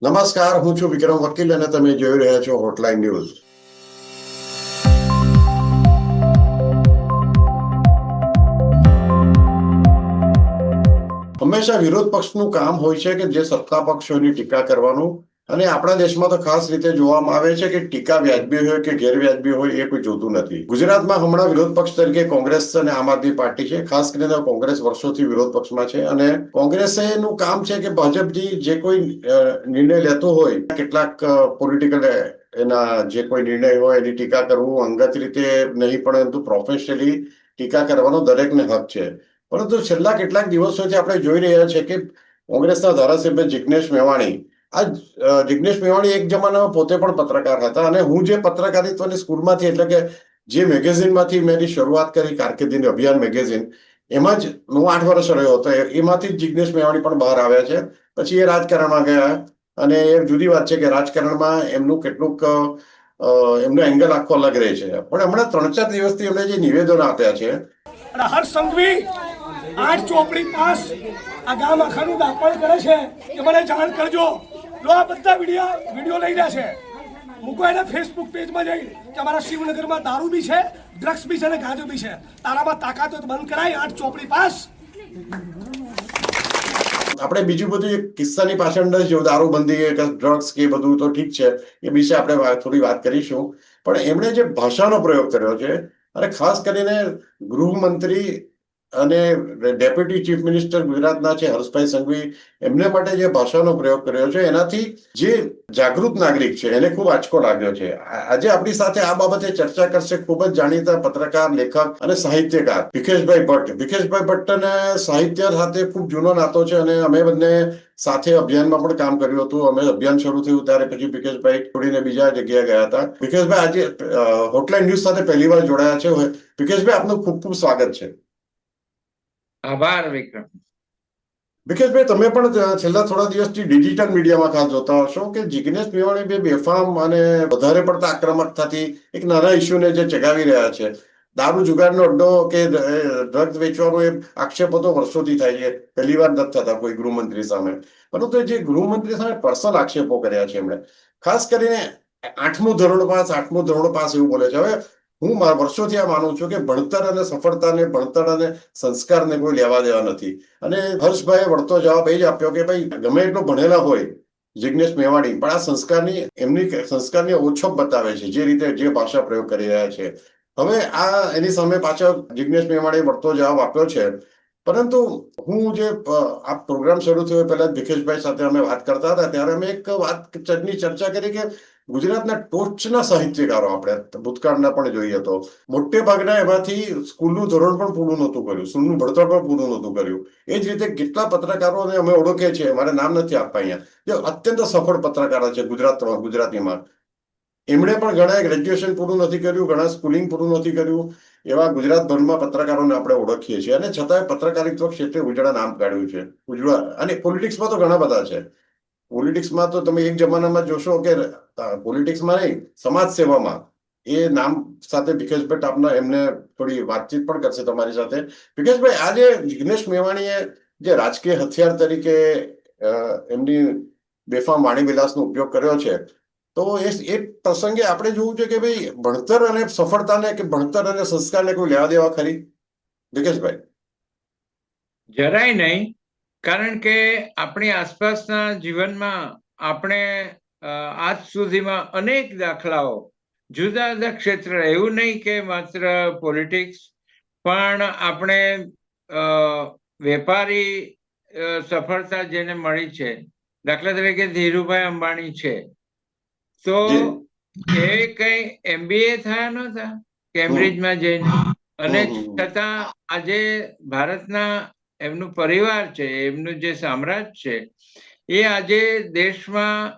નમસ્કાર, હું છું વિક્રમ વકીલ અને તમે જોઈ રહ્યા છો હોટલાઇન ન્યૂઝ. હંમેશા વિરોધ પક્ષનું કામ હોય છે કે જે સત્તા પક્ષોની ટીકા કરવાનું, અને આપણા દેશમાં તો ખાસ રીતે જોવામાં આવે છે કે ટીકા વ્યાજબી હોય કે ગેરવ્યાજબી હોય એ કોઈ જોતું નથી. ગુજરાતમાં હમણાં વિરોધ પક્ષ તરીકે કોંગ્રેસ અને આમ આદમી પાર્ટી છે. ખાસ કરીને કોંગ્રેસ વર્ષોથી વિરોધ પક્ષમાં છે અને કોંગ્રેસનું કામ છે કે ભાજપજી જે કોઈ નિર્ણય લેતો હોય, કેટલાક પોલિટિકલ એના જે કોઈ નિર્ણય હોય એની ટીકા કરવું, અંગત રીતે નહીં પરંતુ પ્રોફેશનલી ટીકા કરવાનો દરેકને હક છે. પરંતુ છેલ્લા કેટલાક દિવસોથી આપણે જોઈ રહ્યા છે કે કોંગ્રેસના ધારાસભ્ય જિગ્નેશ મેવાણી, જિગ્નેશ મેવાણી એક જમાનામાં પોતે પણ પત્રકાર હતા અને હું જે પત્રકારિત્વની સ્કૂલમાંથી, એટલે કે જે મેગેઝિનમાંથી મેં શરૂઆત કરી કારકિર્દીની, અભિયાન મેગેઝિન, એમાં જ હું 8 વર્ષ રહ્યો હતો. એમાંથી જ જિગ્નેશ મેવાણી પણ બહાર આવ્યા છે. પછી એ રાજકારણમાં ગયા અને એ જુદી વાત છે કે રાજકારણમાં એમનું કેટલુંક એમનો એંગલ આખો અલગ રહે છે. પણ હમણાં 3-4 દિવસથી એમણે જે નિવેદનો આપ્યા છે, હર્ષ સંઘવી 8 ચોપડી પાસ આ ગામ આખાનું દાપણ કરે છે કે મને જાણ કરજો. લો આ બધા વિડીયો લઈ રહ્યા છે, મૂકો એને ફેસબુક પેજમાં જઈ કે અમારા શિવનગરમાં દારૂ બી છે, ડ્રગ્સ બી છે અને ગાંજો બી છે. તારામાં તાકાત હોય તો બંધ કરાય. 8 ચોપડી પાસ. આપણે બીજું બધું એક કિસ્સાની પાછળ ન જો, દારૂબંધી કે ડ્રગ્સ કે બધું તો ઠીક છે, એ વિશે આપણે થોડી વાત કરીશું. પણ એમણે જે ભાષાનો પ્રયોગ કર્યો છે, અને ખાસ કરીને ગૃહમંત્રી અને ડેપ્યુટી ચીફ મિનિસ્ટર ગુજરાતના છે હર્ષભાઈ સંઘવી, એમને માટે જે ભાષાનો પ્રયોગ કર્યો છે એનાથી જે જાગૃત નાગરિક છે એને ખૂબ આંચકો લાગ્યો છે. આજે આપણી સાથે આ બાબતે ચર્ચા કરશે ખૂબ જ જાણીતા પત્રકાર, લેખક અને સાહિત્યકાર ભીખેશભાઈ ભટ્ટ. ભીખેશભાઈ ભટ્ટને સાહિત્ય સાથે ખૂબ જૂનો નાતો છે અને અમે બંને સાથે અભિયાનમાં પણ કામ કર્યું હતું. અમે અભિયાન શરૂ થયું ત્યારે પછી ભીખેશભાઈ છોડીને બીજા જગ્યાએ ગયા હતા. ભીખેશભાઈ આજે હોટલાઇન ન્યૂઝ સાથે પહેલી વાર જોડાયા છે. ભીખેશભાઈ, આપનું ખૂબ ખૂબ સ્વાગત છે. આભાર વિક્રમ. વિકેશભાઈ, તમે પણ છેલ્લા થોડા દિવસથી ડિજિટલ મીડિયામાં ખાસ જોતા હશો કે જિગ્નેશ મેવાણી બે બેફામ અને વધારે પડતા આક્રમક થતી એક નાના ઇસ્યુને જે ચગાવી રહ્યા છે. દારૂ જુગારનો અડ્ડો કે ડ્રગ્સ વેચવાનો એ આક્ષેપો તો વર્ષોથી થાય છે, પહેલી વાર નથી થતા કોઈ ગૃહમંત્રી સામે. પરંતુ જે ગૃહમંત્રી સામે પર્સનલ આક્ષેપો કર્યા છે એમણે, ખાસ કરીને 8મું ધોરણ પાસ એવું બોલે છે. હવે હું વર્ષોથી આ માનું છું કે ભણતર અને સફળતાને, ભણતર અને સંસ્કારને કોઈ લેવા દેવા નથી. અને હર્ષભાઈએ વળતો જવાબ એ જ આપ્યો કે ભાઈ ગમે એટલો ભણેલા હોય જિગ્નેશ મેવાણી, પણ આ સંસ્કારની ઓછપ બતાવે છે જે રીતે જે ભાષા પ્રયોગ કરી રહ્યા છે. હવે આ એની સામે પાછળ જિગ્નેશ મેવાણીએ વળતો જવાબ આપ્યો છે. પરંતુ હું જે આ પ્રોગ્રામ શરૂ થયો પહેલા ભીખેશભાઈ સાથે અમે વાત કરતા હતા ત્યારે અમે એક વાતની ચર્ચા કરી કે ગુજરાતના ટોચના સાહિત્યકારો, આપણે ભૂતકાળના પણ જોઈએ તો મોટે ભાગના એમાંથી સ્કૂલનું ધોરણ પણ પૂરું નહોતું કર્યું, સ્કૂલનું ભણતર પણ પૂરું નહોતું કર્યું. એ જ રીતે કેટલા પત્રકારોને અમે ઓળખીએ છીએ, મારે નામ નથી આપવા અહીંયા, જે અત્યંત સફળ પત્રકારો છે ગુજરાતીમાં. એમણે પણ ઘણા ગ્રેજ્યુએશન પૂરું નથી કર્યું, ઘણા સ્કૂલિંગ પૂરું નથી કર્યું. એવા ગુજરાતભરમાં પત્રકારોને આપણે ઓળખીએ છીએ અને છતાંય પત્રકારિત્વ ક્ષેત્રે ઉજળા નામ કાઢ્યું છે. અને પોલિટિક્સમાં તો ઘણા બધા છે. પોલિટિક્સમાં તો તમે એક જમાનામાં જોશો કે પોલિટિક્સમાં નહીં, સમાજ સેવામાં એ નામ સાથે ભીખેશ ભટ્ટ આપના એમને થોડી વાતચીત પણ કરશે તમારી સાથે. ભીખેશભાઈ, આજે જિગ્નેશ મેવાણીએ જે રાજકીય હથિયાર તરીકે એમની બેફામ વાણી વિલાસનો ઉપયોગ કર્યો છે, તો એ પ્રસંગે આપણે જોવું છે કે ભાઈ ભણતર અને સફળતાને કે ભણતર અને સંસ્કારને કોઈ લેવા દેવા ખરી, ભીખેશભાઈ? જરાય નહીં. કારણ કે આપણી આસપાસના જીવનમાં આપણે આજ સુધીમાં અનેક દાખલાઓ જુદા જુદા ક્ષેત્ર, એવું નહીં કે માત્ર પોલિટિક્સ, પણ આપણે વેપારી સફળતા જેને મળી છે, દાખલા તરીકે ધીરુભાઈ અંબાણી છે, તો એ કઈ MBA થયા નહોતા કેમ્બ્રિજમાં જઈને, અને છતાં આજે ભારતના એમનું પરિવાર છે, એમનું જે સામ્રાજ્ય છે, એ આજે દેશમાં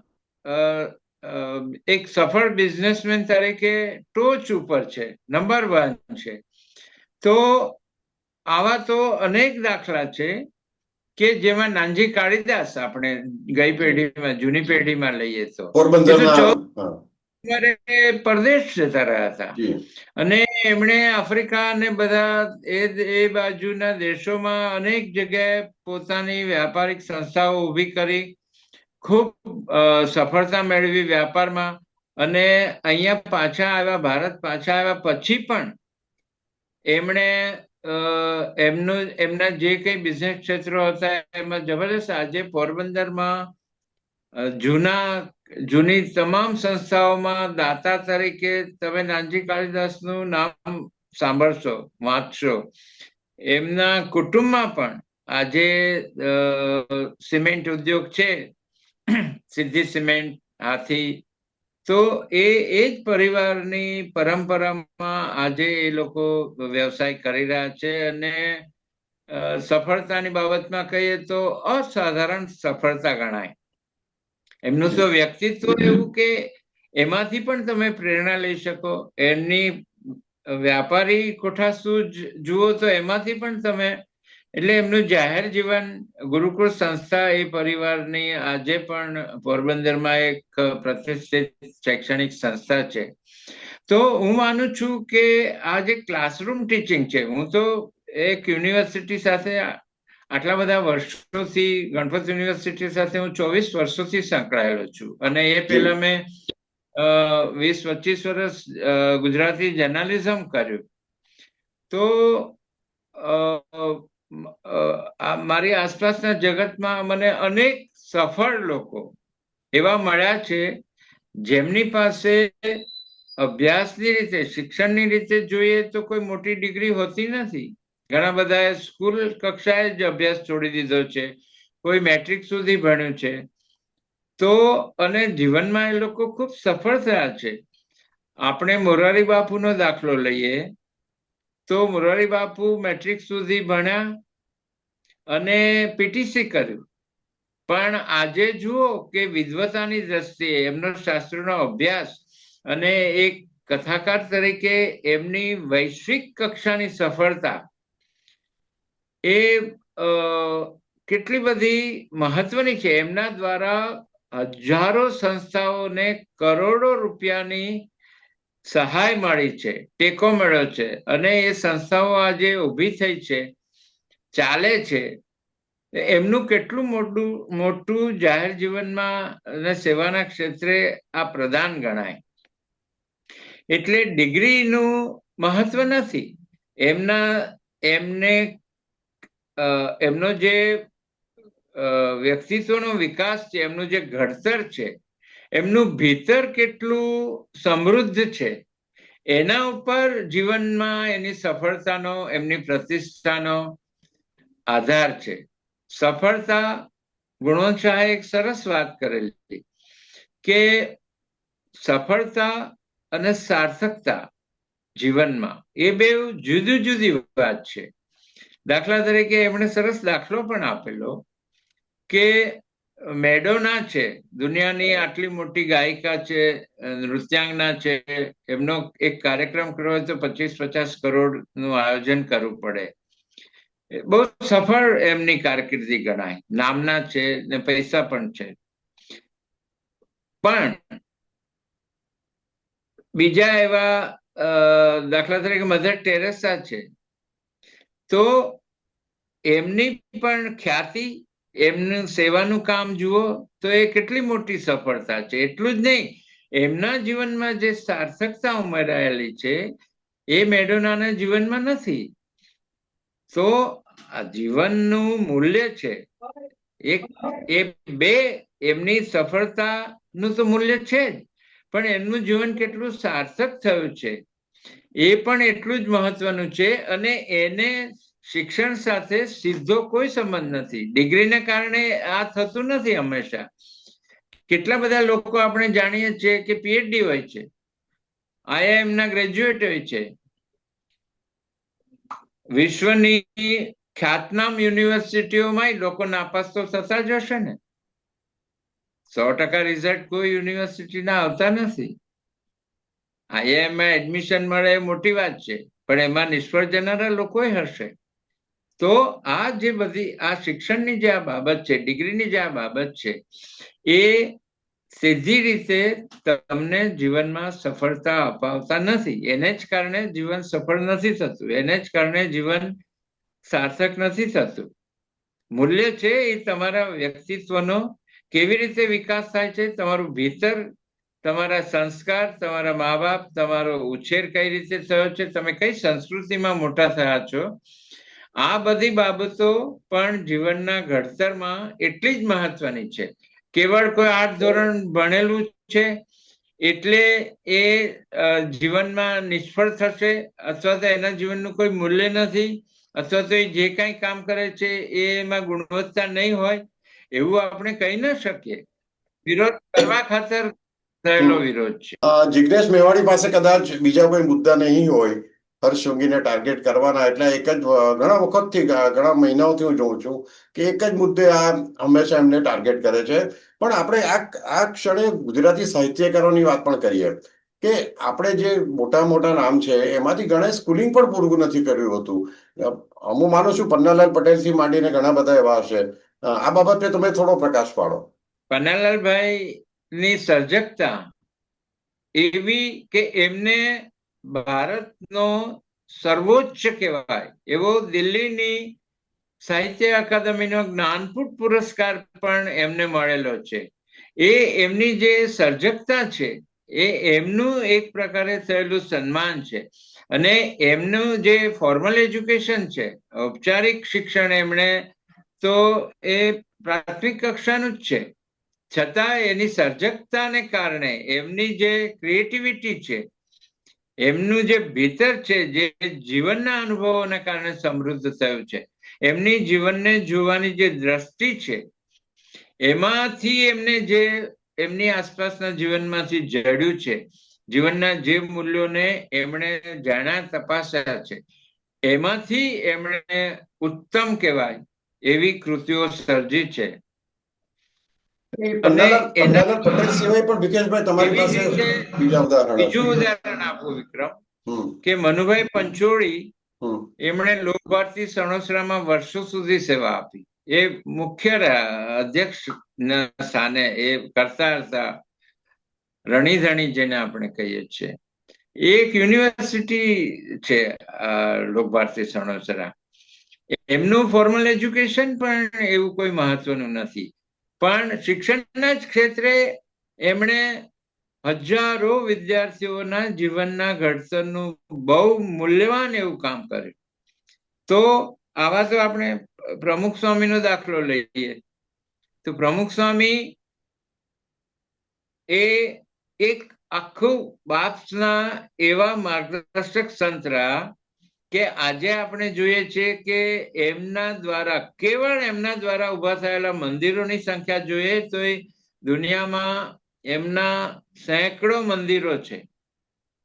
એક સફળ બિઝનેસમેન તરીકે ટોચ ઉપર છે, નંબર 1 છે. તો આવા તો અનેક દાખલા છે કે જેમાં નાનજી કાળીદાસ, આપણે ગઈ પેઢીમાં, જૂની પેઢીમાં લઈએ તો પરદેશ જતા રહ્યા હતા અને એમણે આફ્રિકા અને બધા એ બાજુના દેશોમાં અનેક જગ્યાએ પોતાની વ્યાપારિક સંસ્થાઓ ઊભી કરી ખૂબ સફળતા મેળવી વ્યાપારમાં, અને અહીંયા પાછા આવ્યા, ભારત પાછા આવ્યા પછી પણ એમણે એમના જે કઈ બિઝનેસ ક્ષેત્રો હતા એમાં જબરદસ્ત આજે પોરબંદરમાં જૂની તમામ સંસ્થાઓમાં દાતા તરીકે તમે નાનજી કાળીદાસનું નામ સાંભળશો, વાંચશો. એમના કુટુંબમાં પણ આજે સિમેન્ટ ઉદ્યોગ છે, સિદ્ધિ સિમેન્ટ, હાથી. તો એ જ પરિવારની પરંપરામાં આજે એ લોકો વ્યવસાય કરી રહ્યા છે, અને સફળતાની બાબતમાં કહીએ તો અસાધારણ સફળતા ગણાય. એમનું તો વ્યક્તિત્વ એવું કે એમાંથી પણ તમે પ્રેરણા લઈ શકો. એમની વ્યાપારી કોઠાસૂ જુઓ તો એમાંથી પણ તમે, એટલે એમનું જાહેર જીવન, ગુરુકુળ સંસ્થા એ પરિવારની આજે પણ પોરબંદરમાં એક પ્રતિષ્ઠિત શૈક્ષણિક સંસ્થા છે. તો હું માનું છું કે આ જે ક્લાસરૂમ ટીચિંગ છે, હું તો એક યુનિવર્સિટી સાથે આટલા બધા વર્ષોથી, ગણપત યુનિવર્સિટી સાથે હું 24 વર્ષોથી સંકળાયેલો છું, અને એ પહેલા મેં 20-25 વર્ષ ગુજરાતી જર્નાલિઝમ કર્યું. તો મારી આસપાસના જગતમાં મને અનેક સફળ લોકો એવા મળ્યા છે જેમની પાસે અભ્યાસની રીતે, શિક્ષણની રીતે જોઈએ તો કોઈ મોટી ડિગ્રી હોતી નથી. ઘણા બધાએ સ્કૂલ કક્ષાએ જ અભ્યાસ છોડી દીધો છે, કોઈ મેટ્રિક સુધી ભણ્યું છે. તો અને જીવનમાં એ લોકો ખૂબ સફળ થયા છે. આપણે મોરારી બાપુનો દાખલો લઈએ તો મોરારી બાપુ મેટ્રિક સુધી ભણ્યા અને પીટીસી કર્યું, પણ આજે જુઓ કે વિદ્વતાની દ્રષ્ટિએ એમનો શાસ્ત્રોનો અભ્યાસ અને એક કથાકાર તરીકે એમની વૈશ્વિક કક્ષાની સફળતા એ કેટલી બધી મહત્વની છે. એમના દ્વારા હજારો સંસ્થાઓને કરોડો રૂપિયાની સહાય મળી છે, ટેકો મળ્યો છે, અને એ સંસ્થાઓ આજે ઊભી થઈ છે, ચાલે છે. એમનું કેટલું મોટું જાહેર જીવનમાં અને સેવાના ક્ષેત્રે આ પ્રદાન ગણાય. એટલે ડિગ્રીનું મહત્વ નથી. એમનો જે વ્યક્તિત્વનો વિકાસ છે, એમનું જે ઘડતર છે, એમનું ભીતર કેટલું સમૃદ્ધ છે, એના ઉપર જીવનમાં એની સફળતાનો, એમની પ્રતિષ્ઠાનો આધાર છે. સફળતા, ગુણવંત શાહે એક સરસ વાત કરેલી કે સફળતા અને સાર્થકતા જીવનમાં એ બે જુદી વાત છે. દાખલા તરીકે એમણે સરસ દાખલો પણ આપેલો કે મેડોના છે, દુનિયાની આટલી મોટી ગાયિકા છે, નૃત્યાંગના છે, એમનો એક કાર્યક્રમ કરવો હોય તો 25-50 કરોડનું આયોજન કરવું પડે. બહુ સફળ એમની કારકિર્દી ગણાય, નામના છે ને પૈસા પણ છે. પણ બીજા એવા દાખલા તરીકે મધર ટેરેસા છે, તો એમની પણ ખ્યાતિ, એમનું સેવાનું કામ જુઓ તો એ કેટલી મોટી સફળતા છે. એટલું જ નહીં, એમના જીવનમાં જે સાર્થકતા ઉમેરાયેલી છે એ મેડોનાના જીવનમાં નથી. તો આ જીવનનું મૂલ્ય છે, એ બે, એમની સફળતાનું તો મૂલ્ય છે જ, પણ એમનું જીવન કેટલું સાર્થક થયું છે એ પણ એટલું જ મહત્વનું છે. અને એને શિક્ષણ સાથે સીધો કોઈ સંબંધ નથી. ડિગ્રીને કારણે આ થતું નથી હંમેશા. કેટલા બધા લોકો આપણે જાણીએ છીએ કે પીએચડી હોય છે, આઈઆઈએમના ગ્રેજ્યુએટ હોય છે, વિશ્વની ખ્યાતનામ યુનિવર્સિટીઓમાં લોકો નાપાસ તો થતા જ હશે ને. 100% રિઝલ્ટ કોઈ યુનિવર્સિટીના આવતા નથી. આઈઆઈએમમાં એડમિશન મળે એ મોટી વાત છે, પણ એમાં નિષ્ફળ જનારા લોકો હશે. તો આ જે બધી આ શિક્ષણની જે આ બાબત છે, ડિગ્રીની જે આ બાબત છે, એ સીધી રીતે તમને જીવનમાં સફળતા અપાવતા નથી. એને જ કારણે જીવન સફળ નથી થતું, એને જ કારણે જીવન સાર્થક નથી થતું. મૂલ્ય છે એ તમારા વ્યક્તિત્વનો, કેવી રીતે વિકાસ થાય છે, તમારું ભીતર, તમારા સંસ્કાર, તમારા મા બાપ, તમારો ઉછેર કઈ રીતે થયો છે, તમે કઈ સંસ્કૃતિમાં મોટા થયા છો, આ બધી બાબતો પણ જીવનના ઘડતરમાં એટલી જ મહત્વની છે. કેવળ કોઈ 8 ધોરણ ભણેલું છે એટલે એ જીવનમાં નિષ્ફળ થશે, અથવા તો એના જીવનનું કોઈ મૂલ્ય નથી, અથવા તો એ જે કાંઈ કામ કરે છે એમાં ગુણવત્તા નહીં હોય, એવું આપણે કહી ન શકીએ. વિરોધ કરવા ખાતર થયેલો વિરોધ છે. જિગ્નેશ મેવાણી પાસે કદાચ બીજા કોઈ મુદ્દા નહીં હોય હર્ષ સંઘવીને ટાર્ગેટ કરવાના, એટલે એક જ ઘણા વખતથી ઘણા મહિનાઓથી હું જોઉં છું કે એક જ મુદ્દે આ હંમેશા એમને ટાર્ગેટ કરે છે. પણ આપણે આ ક્ષણે ગુજરાતી સાહિત્યકારોની વાત પણ કરીએ કે આપણે જે મોટા મોટા નામ છે એમાંથી ઘણા સ્કૂલિંગ પણ પૂરું નથી કર્યું હતું. હું માનું છું પન્નાલાલ પટેલથી માંડીને ઘણા બધા એવા હશે. આ બાબતે તમે થોડો પ્રકાશ પાડો. પન્નાલાલભાઈ ની સર્જકતા એવી કે એમને ભારતનો સર્વોચ્ચ કહેવાય એવો દિલ્હીની સાહિત્ય અકાદમીનો જ્ઞાનપીઠ પુરસ્કાર પણ એમને મળેલો છે. એ એમની જે સર્જકતા છે એ એમનું એક પ્રકારે થયેલું સન્માન છે. અને એમનું જે ફોર્મલ એજ્યુકેશન છે, ઔપચારિક શિક્ષણ, એમણે તો એ પ્રાથમિક કક્ષાનું જ છે, છતાં એની સર્જકતાને કારણે, એમની જે ક્રિએટિવિટી છે, એમનું જે ભીતર છે, જે જીવનના અનુભવોના કારણે સમૃદ્ધ થયું છે, એમની જીવનને જોવાની જે દ્રષ્ટિ છે, એમાંથી એમને જે એમની આસપાસના જીવનમાંથી જડ્યું છે, જીવનના જે મૂલ્યોને એમણે જાણ્યા, તપાસ્યા છે, એમાંથી એમણે ઉત્તમ કહેવાય એવી કૃતિઓ સર્જી છે. પન્નાલાલ પટેલ સિવાય પણ વિકેશભાઈ તમારી પાસે બીજા ઉદાહરણ બીજું ઉદાહરણ આપું વિક્રમ, કે મનુભાઈ પંચોળી, એમણે લોકભારતી સણોસરામાં વર્ષો સુધી સેવા આપી. એ મુખ્ય અધ્યક્ષ સ્થાને એ કરતા હતા, રણીધણી જેને આપણે કહીએ છીએ. એક યુનિવર્સિટી છે લોકભારતી સણોસરા. એમનું ફોર્મલ એજ્યુકેશન પણ એવું કોઈ મહત્વનું નથી, પણ શિક્ષણના જ ક્ષેત્રે એમણે હજારો વિદ્યાર્થીઓના જીવનના ઘડતરનું બહુ મૂલ્યવાન એવું કામ કર્યું. તો આવા તો આપણે પ્રમુખ સ્વામીનો દાખલો લઈએ તો પ્રમુખ સ્વામી એ એક આખું બાપ્સના એવા માર્ગદર્શક સંતરા કે આજે આપણે જોઈએ છીએ કે એમના દ્વારા, કેવળ એમના દ્વારા ઉભા થયેલા મંદિરોની સંખ્યા જોઈએ તો એ દુનિયામાં એમના સેંકડો મંદિરો છે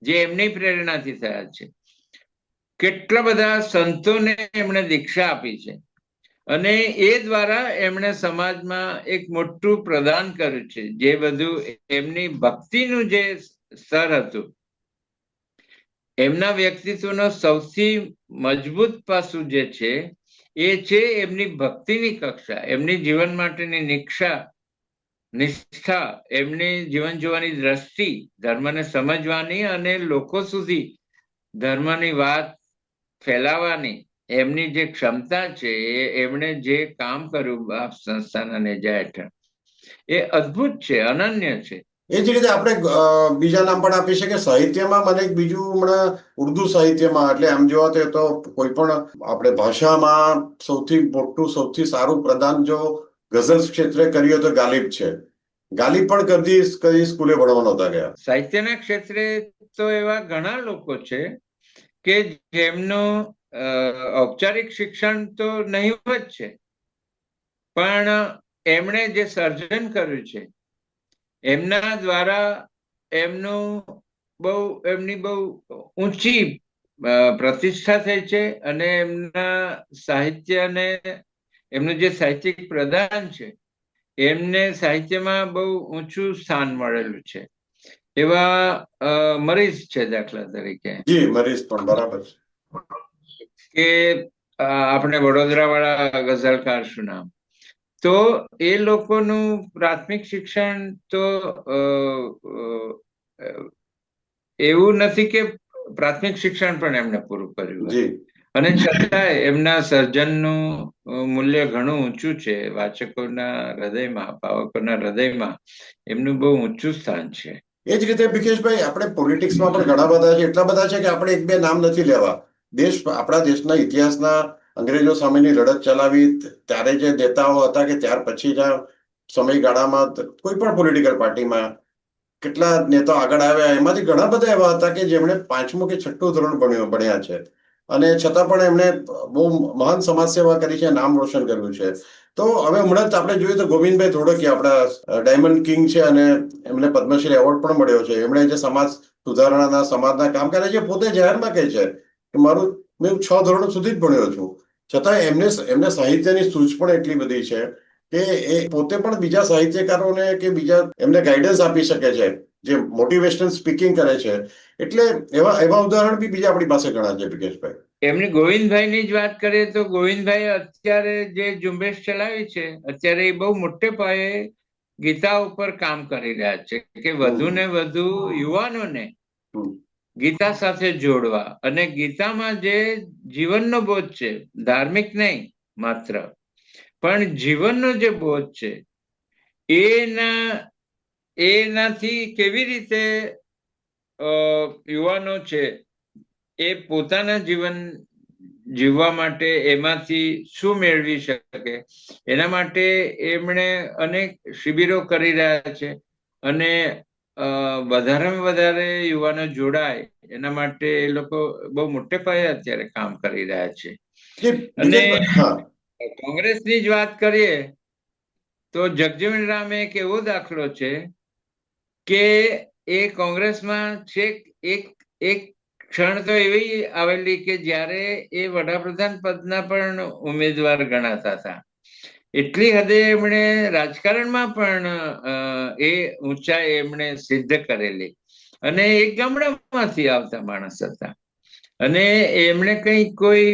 જે એમની પ્રેરણાથી થયા છે. કેટલા બધા સંતોને એમણે દીક્ષા આપી છે અને એ દ્વારા એમણે સમાજમાં એક મોટું પ્રદાન કર્યું છે. જે બધું એમની ભક્તિનું જે સ્તર હતું, એમના વ્યક્તિત્વનો સૌથી મજબૂત પાસું જે છે એ છે એમની ભક્તિની કક્ષા, એમની જીવન માટેની નિષ્ઠા, એમની જીવન જોવાની દ્રષ્ટિ, ધર્મને સમજવાની અને લોકો સુધી ધર્મની વાત ફેલાવાની એમની જે ક્ષમતા છે, એમણે જે કામ કર્યું બાપ સંસ્થાના નેજા હેઠળ, એ અદ્ભુત છે, અનન્ય છે. એ જ રીતે આપણે બીજા નામ પણ આપી શકીએ સાહિત્યમાં. મને એક બીજું હમણાં ઉર્દુ સાહિત્યમાં, એટલે આમ જોવા તો કોઈ પણ આપણે ભાષામાં સૌથી મોટું, સૌથી સારું પ્રદાન જો ગઝલ ક્ષેત્રે કર્યું તો ગાલિબ છે. ગાલિબ પણ કદી સ્કૂલે ભણવા નહોતા ગયા. સાહિત્યના ક્ષેત્રે તો એવા ઘણા લોકો છે કે જેમનું ઔપચારિક શિક્ષણ તો નહીવત છે, પણ એમણે જે સર્જન કર્યું છે એમના દ્વારા એમની બહુ ઊંચી પ્રતિષ્ઠા થઈ છે અને એમના સાહિત્યને, એમનું જે સાહિત્યિક પ્રદાન છે, એમને સાહિત્યમાં બહુ ઊંચું સ્થાન મળેલું છે. એવા મરીઝ છે દાખલા તરીકે. જી, મરીઝ પણ બરાબર છે કે આપણે વડોદરા વાળા ગઝલકાર શું નામ, તો એ લોકોનું પ્રાથમિક શિક્ષણ તો એવું નથી કે પ્રાથમિક શિક્ષણ પણ એમને પૂરું કર્યું. અને છતાંય એમના સર્જનનું મૂલ્ય ઘણું ઊંચું છે. વાચકોના હૃદયમાં, પાવકોના હૃદયમાં એમનું બહુ ઊંચું સ્થાન છે. એ જ રીતે ભીખેશભાઈ, આપણે પોલિટિક્સમાં પણ ઘણા બધા છે, એટલા બધા છે કે આપણે એક બે નામ નથી લેવા. આપણા દેશના ઇતિહાસના અંગ્રેજો સામેની લડત ચલાવી ત્યારે જે નેતાઓ હતા કે ત્યાર પછીના સમયગાળામાં કોઈ પણ પોલિટિકલ પાર્ટીમાં કેટલા નેતાઓ આગળ આવ્યા, એમાંથી ઘણા બધા એવા હતા કે જેમણે 5મું કે 6ઠું ધોરણ ભણ્યા છે અને છતાં પણ એમણે બહુ મહાન સમાજ સેવા કરી છે, નામ રોશન કર્યું છે. તો હવે હમણાં જ આપણે જોઈએ તો ગોવિંદભાઈ ધોળકિયા આપણા ડાયમંડ કિંગ છે અને એમને પદ્મશ્રી એવોર્ડ પણ મળ્યો છે. એમણે જે સમાજ સુધારણાના, સમાજના કામ કરે છે, પોતે જાહેરમાં કહે છે કે મેં 6 ધોરણ સુધી જ ભણ્યો છું, છતાં એમને સાહિત્યની સૂઝ પણ એટલી બધી છે કે એ પોતે પણ બીજા સાહિત્યકારોને કે બીજા એમને ગાઈડન્સ આપી શકે છે, જે મોટિવેશનલ સ્પીકિંગ કરે છે. એટલે એવા ઉદાહરણ બી બીજા આપણી પાસે ઘણા છે વિકેશભાઈ. એમની ગોવિંદભાઈની જ વાત કરીએ તો ગોવિંદભાઈ અત્યારે જે ઝુંબેશ ચલાવી છે, અત્યારે એ બહુ મોટે પાયે ગીતા ઉપર કામ કરી રહ્યા છે કે વધુ ને વધુ યુવાનોને ગીતા સાથે જોડવા અને ગીતામાં જે જીવનનો બોધ છે, ધાર્મિક નહીં માત્ર, પણ જીવનનો જે બોધ છે એનાથી કેવી રીતે યુવાનો છે એ પોતાના જીવન જીવવા માટે એમાંથી શું મેળવી શકે, એના માટે એમણે અનેક શિબિરો કરી રહ્યા છે અને વધારેમાં વધારે યુવાનો જોડાય એના માટે એ લોકો બહુ મોટે પાયે અત્યારે કામ કરી રહ્યા છે. અને કોંગ્રેસની જ વાત કરીએ તો જગજીવન રામ એક એવો દાખલો છે કે એ કોંગ્રેસમાં છેક એક ક્ષણ તો એવી આવેલી કે જ્યારે એ વડાપ્રધાન પદના પણ ઉમેદવાર ગણાતા હતા. એટલી હદે એમણે રાજકારણમાં પણ એ ઊંચાઈ એમણે સિદ્ધ કરેલી અને એક ગામડામાંથી આવતા માણસ હતા અને એમણે કોઈ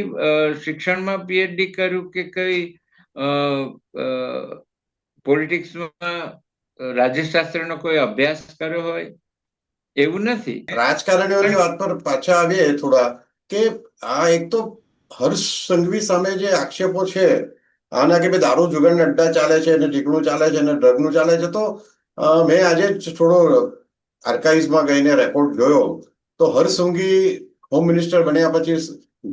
શિક્ષણમાં પીએચડી કર્યું કે કઈ પોલિટિક્સમાં રાજ્યશાસ્ત્રનો કોઈ અભ્યાસ કર્યો હોય એવું નથી. રાજકારણીઓની વાત પર પાછા આવીએ થોડા કે આ એક તો હર્ષ સંઘવી સામે જે આક્ષેપો છે આના કે ભાઈ દારૂ જુગારના અડ્ડા ચાલે છે અને ઢીકણું ચાલે છે અને ડ્રગનું ચાલે છે, તો મેં આજે જ થોડો આર્કાઇવ્સમાં ગઈને રેકોર્ડ જોયો તો હર્ષ સંઘવી હોમ મિનિસ્ટર બન્યા પછી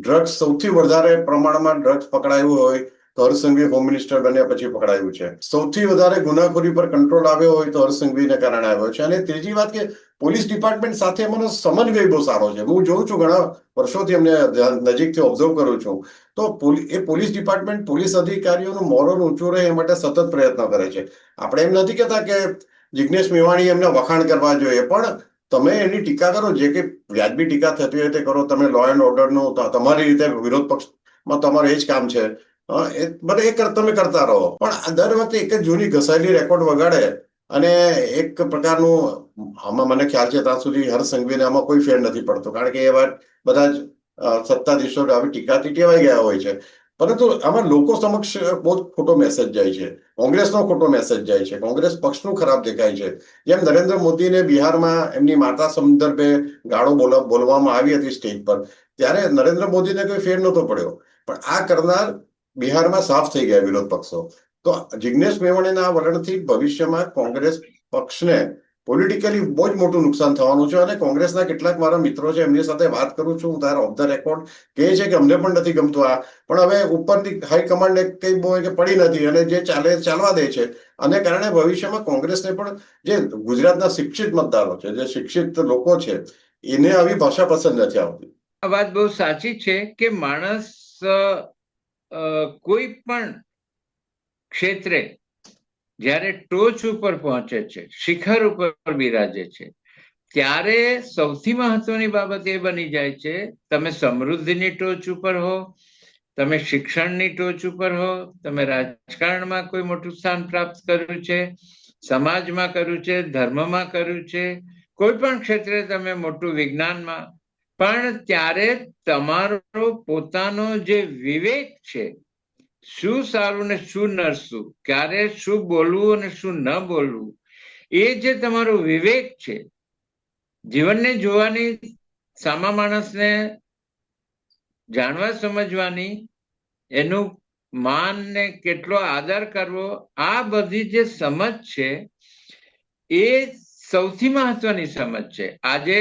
ડ્રગ્સ સૌથી વધારે પ્રમાણમાં ડ્રગ્સ પકડાયું હોય તો હર્ષ સંઘવી હોમ મિનિસ્ટર બન્યા પછી પકડાયું છે. સૌથી વધારે ગુનાખોરી પર કંટ્રોલ આવ્યો હોય તો હર્ષ સંઘવીને કારણે આવ્યો છે. અને ત્રીજી વાત કે પોલીસ ડિપાર્ટમેન્ટ સાથે એમનો સમન્વય બહુ સારો છે. હું જોઉં છું, ઘણા વર્ષોથી એમને નજીકથી ઓબ્ઝર્વ કરું છું, તો એ પોલીસ ડિપાર્ટમેન્ટ પોલીસ અધિકારીઓનું મોરલ ઊંચું રહે એ માટે સતત પ્રયત્ન કરે છે. આપણે એમ નથી કહેતા કે જિગ્નેશ મેવાણી એમને વખાણ કરવા જોઈએ, પણ તમે એની ટીકા કરો, જે કે વ્યાજબી ટીકા થતી હોય તે કરો. તમે લો એન્ડ ઓર્ડરનું તમારી રીતે વિરોધ પક્ષમાં તમારું એ જ કામ છે, તમે કરતા રહો. પણ દર વખતે એક જ જૂની ઘસાયેલી રેકોર્ડ વગાડે અને એક પ્રકારનું આમાં મને ખ્યાલ છે ત્યાં સુધી હર્ષ સંઘવીને આમાં કોઈ ફેર નથી પડતો, કારણ કે એ વાત બધા જ સત્તાધીશો આવી ટીકાથી ટેવાઈ ગયા હોય છે. પરંતુ આમાં લોકો સમક્ષ બહુ ખોટો મેસેજ જાય છે, કોંગ્રેસનો ખોટો મેસેજ જાય છે, કોંગ્રેસ પક્ષનું ખરાબ દેખાય છે. જેમ નરેન્દ્ર મોદીને બિહારમાં એમની માતા સંદર્ભે ગાળો બોલવામાં આવી હતી સ્ટેજ પર, ત્યારે નરેન્દ્ર મોદીને કોઈ ફેર નહોતો પડ્યો, પણ આ કરનાર બિહારમાં સાફ થઈ ગયા વિરોધ પક્ષો. તો જિગ્નેશ મેવાણીના વલણથી ભવિષ્યમાં કોંગ્રેસ પક્ષને પોલિટિકલી બહુ જ મોટું નુકસાન થવાનું છે. અને કોંગ્રેસના કેટલાક મારા મિત્રો છે, એમની સાથે વાત કરું છું, હું તારા ઓફ ધ રેકોર્ડ કહે છે કે અમને પણ નથી ગમતું આ, પણ હવે ઉપરથી હાઈકમાન્ડને કઈ બહુ કે પડી નથી અને જે ચાલે ચાલવા દે છે. અને કારણે ભવિષ્યમાં કોંગ્રેસને પણ, જે ગુજરાતના શિક્ષિત મતદારો છે, જે શિક્ષિત લોકો છે, એને આવી ભાષા પસંદ નથી આવતી. આ વાત બહુ સાચી છે કે માણસ કોઈ પણ ક્ષેત્રે જ્યારે ટોચ ઉપર પહોંચે છે, શિખર ઉપર બિરાજે છે, ત્યારે સૌથી મહત્વની બાબત એ બની જાય છે, તમે સમૃદ્ધિની ટોચ ઉપર હો, તમે શિક્ષણની ટોચ ઉપર હો, તમે રાજકારણમાં કોઈ મોટું સ્થાન પ્રાપ્ત કર્યું છે, સમાજમાં કર્યું છે, ધર્મમાં કર્યું છે, કોઈ પણ ક્ષેત્રે તમે મોટું વિજ્ઞાનમાં, પણ ત્યારે તમારો પોતાનો જે વિવેક છે, શું સારું ને શું નરસું, ક્યારે શું બોલવું અને શું ન બોલવું, એ જે તમારો વિવેક છે, જીવનને જોવાની સામા માણસને જાણવા સમજવાની, એનું માન ને કેટલો આદર કરવો, આ બધી જે સમજ છે એ સૌથી મહત્વની સમજ છે. આજે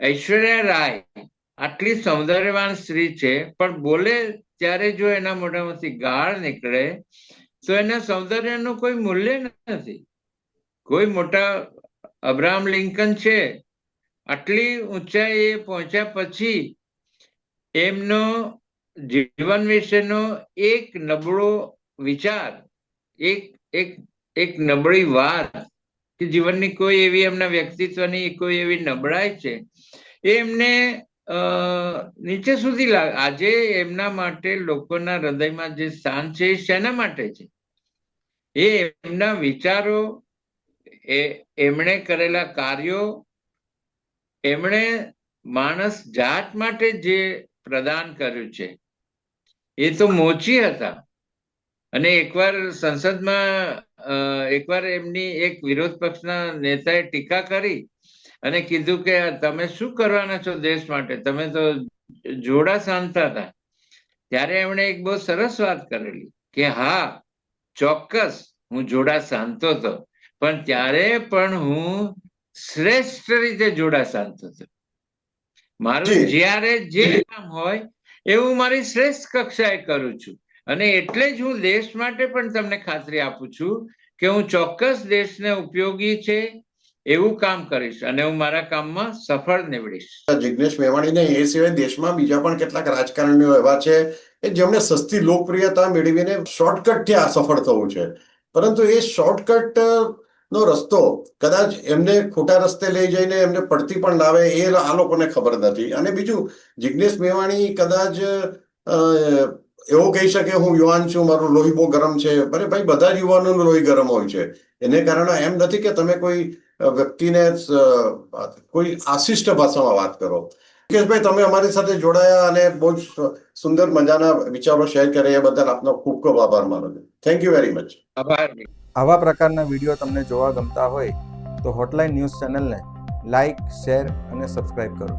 ઐશ્વર્યા રાય આટલી સૌંદર્યવાન સ્ત્રી છે, પણ બોલે ત્યારે જો એના મોઢામાંથી ગાળ નીકળે તો એના સૌંદર્યનું કોઈ મૂલ્ય નથી. કોઈ મોટા અબ્રાહમ લિંકન છે, આટલી ઊંચાઈએ પહોંચ્યા પછી એમનો જીવન વિશેનો એક નબળો વિચાર, એક નબળી વાત, કે જીવનની કોઈ એવી એમના વ્યક્તિત્વની કોઈ એવી નબળાઈ છે એ એમને નીચે સુધી આજે એમના માટે લોકોના હૃદયમાં જે સ્થાન છે એ શેના માટે છે? એ એમના વિચારો, એમણે કરેલા કાર્યો, એમણે માણસ જાત માટે જે પ્રદાન કર્યું છે એ તો મોચી હતા. અને એકવાર સંસદમાં એકવાર એમની એક વિરોધ પક્ષના નેતાએ ટીકા કરી અને કીધું કે તમે શું કરવાના છો દેશ માટે, તમે તો જોડા સાંધતા હતા. ત્યારે એમણે એક બહુ સરસ વાત કરેલી કે હા, ચોક્કસ હું જોડા સાંધતો હતો, પણ ત્યારે પણ હું શ્રેષ્ઠ રીતે જોડા સાંધતો હતો. મારું જ્યારે જે કામ હોય એ હું મારી શ્રેષ્ઠ કક્ષાએ કરું છું, અને એટલે જ હું દેશ માટે પણ તમને ખાતરી આપું છું કે હું ચોક્કસ દેશને ઉપયોગી છે એવું કામ કરીશ અને હું મારા કામમાં સફળ નીવડીશ. જિગ્નેશ મેવાણીને એ સિવાય દેશમાં બીજા પણ કેટલાક રાજકારણીઓ એવા છે કે જેમણે સસ્તી લોકપ્રિયતા મેળવીને શોર્ટકટથી આ સફળ થવું છે, પરંતુ એ શોર્ટકટ નો રસ્તો કદાચ એમને ખોટા રસ્તે લઈ જઈને એમને પડતી પણ લાવે એ આ લોકોને ખબર નથી. અને બીજું, જિગ્નેશ મેવાણી કદાચ એવો કહી શકે હું યુવાન છું, મારું લોહી બહુ ગરમ છે. અરે ભાઈ, બધા જ યુવાનોનું લોહી ગરમ હોય છે. એને કારણે એમ નથી કે તમે કોઈ વ્યક્તિને કોઈ આશિષ્ટ ભાષામાં વાત કરો. મુકેશભાઈ, તમે અમારી સાથે જોડાયા અને બહુ જ સુંદર મજાના વિચારો શેર કર્યા એ બદલ આપનો ખૂબ ખૂબ આભાર માનું છું. Thank you very much. આભાર. આવા પ્રકારના વિડીયો તમને જોવા ગમતા હોય તો હોટલાઇન ન્યૂઝ ચેનલને લાઇક, શેર અને સબસ્ક્રાઇબ કરો.